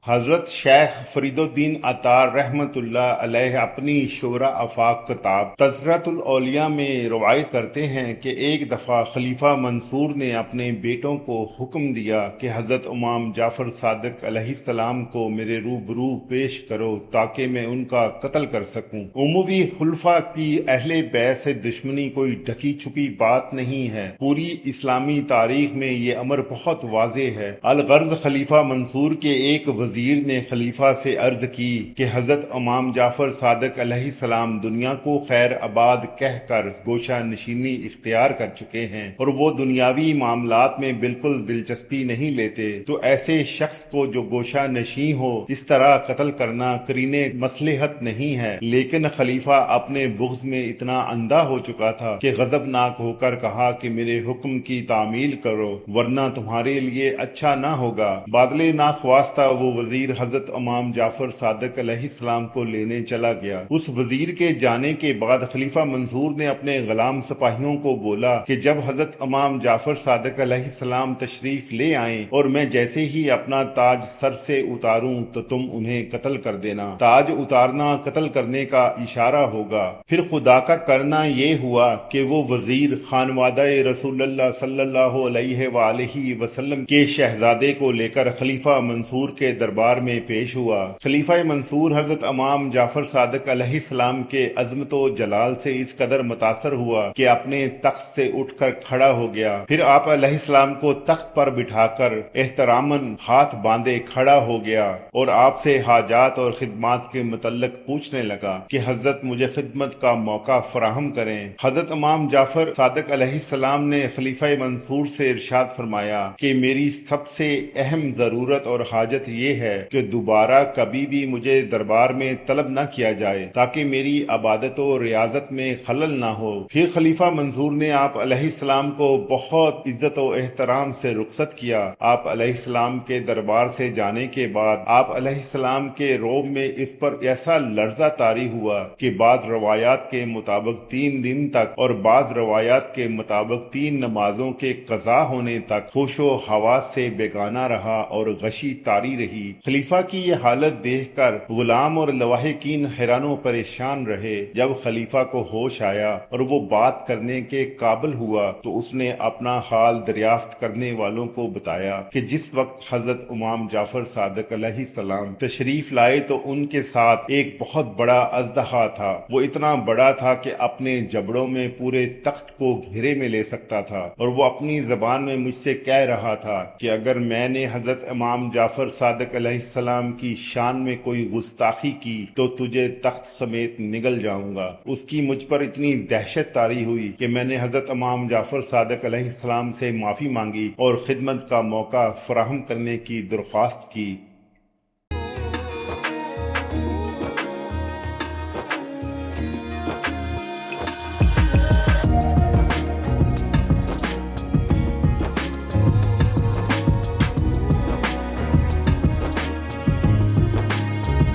حضرت شیخ فرید الدین عطار رحمت اللہ علیہ اپنی شورا آفاق کتاب تذکرۃ الاولیاء میں روایت کرتے ہیں کہ ایک دفعہ خلیفہ منصور نے اپنے بیٹوں کو حکم دیا کہ حضرت امام جعفر صادق علیہ السلام کو میرے روبرو پیش کرو تاکہ میں ان کا قتل کر سکوں۔ عموی خلفاء کی اہل بیت سے دشمنی کوئی ڈھکی چھپی بات نہیں ہے، پوری اسلامی تاریخ میں یہ امر بہت واضح ہے۔ الغرض خلیفہ منصور کے ایک وزیر نے خلیفہ سے عرض کی کہ حضرت امام جعفر صادق علیہ السلام دنیا کو خیر آباد کہہ کر گوشہ نشینی اختیار کر چکے ہیں اور وہ دنیاوی معاملات میں بالکل دلچسپی نہیں لیتے، تو ایسے شخص کو جو گوشہ نشین ہو اس طرح قتل کرنا قرین مصلحت نہیں ہے۔ لیکن خلیفہ اپنے بغض میں اتنا اندھا ہو چکا تھا کہ غضبناک ہو کر کہا کہ میرے حکم کی تعمیل کرو ورنہ تمہارے لیے اچھا نہ ہوگا۔ بادل ناخواستہ وہ وزیر حضرت امام جعفر صادق علیہ السلام کو لینے چلا گیا۔ اس وزیر کے جانے کے بعد خلیفہ منصور نے اپنے غلام سپاہیوں کو بولا کہ جب حضرت امام جعفر صادق علیہ السلام تشریف لے آئیں اور میں جیسے ہی اپنا تاج سر سے اتاروں تو تم انہیں قتل کر دینا۔ تاج اتارنا قتل کرنے کا اشارہ ہوگا۔ پھر خدا کا کرنا یہ ہوا کہ وہ وزیر خانوادہ رسول اللہ صلی اللہ علیہ وآلہ وسلم کے شہزادے کو لے کر خلیفہ منصور کے دربار میں پیش ہوا۔ خلیفہ منصور حضرت امام جعفر صادق علیہ السلام کے عظمت و جلال سے اس قدر متاثر ہوا کہ اپنے تخت سے اٹھ کر کھڑا ہو گیا۔ پھر آپ علیہ السلام کو تخت پر بٹھا کر احتراماً ہاتھ باندھے کھڑا ہو گیا اور آپ سے حاجات اور خدمات کے متعلق پوچھنے لگا کہ حضرت مجھے خدمت کا موقع فراہم کریں۔ حضرت امام جعفر صادق علیہ السلام نے خلیفہ منصور سے ارشاد فرمایا کہ میری سب سے اہم ضرورت اور حاجت یہ ہے کہ دوبارہ کبھی بھی مجھے دربار میں طلب نہ کیا جائے تاکہ میری عبادت و ریاضت میں خلل نہ ہو۔ پھر خلیفہ منصور نے آپ علیہ السلام کو بہت عزت و احترام سے رخصت کیا۔ آپ علیہ السلام کے دربار سے جانے کے بعد آپ علیہ السلام کے روب میں اس پر ایسا لرزہ طاری ہوا کہ بعض روایات کے مطابق 3 دن تک اور بعض روایات کے مطابق 3 نمازوں کے قضا ہونے تک ہوش و حواس سے بیگانہ رہا اور غشی طاری رہی۔ خلیفہ کی یہ حالت دیکھ کر غلام اور لواحقین حیران و پریشان رہے۔ جب خلیفہ کو ہوش آیا اور وہ بات کرنے کے قابل ہوا تو اس نے اپنا حال دریافت کرنے والوں کو بتایا کہ جس وقت حضرت امام جعفر صادق علیہ السلام تشریف لائے تو ان کے ساتھ ایک بہت بڑا اژدہا تھا۔ وہ اتنا بڑا تھا کہ اپنے جبڑوں میں پورے تخت کو گھیرے میں لے سکتا تھا اور وہ اپنی زبان میں مجھ سے کہہ رہا تھا کہ اگر میں نے حضرت امام جعفر صادق علیہ السلام کی شان میں کوئی گستاخی کی تو تجھے تخت سمیت نگل جاؤں گا۔ اس کی مجھ پر اتنی دہشت طاری ہوئی کہ میں نے حضرت امام جعفر صادق علیہ السلام سے معافی مانگی اور خدمت کا موقع فراہم کرنے کی درخواست کی۔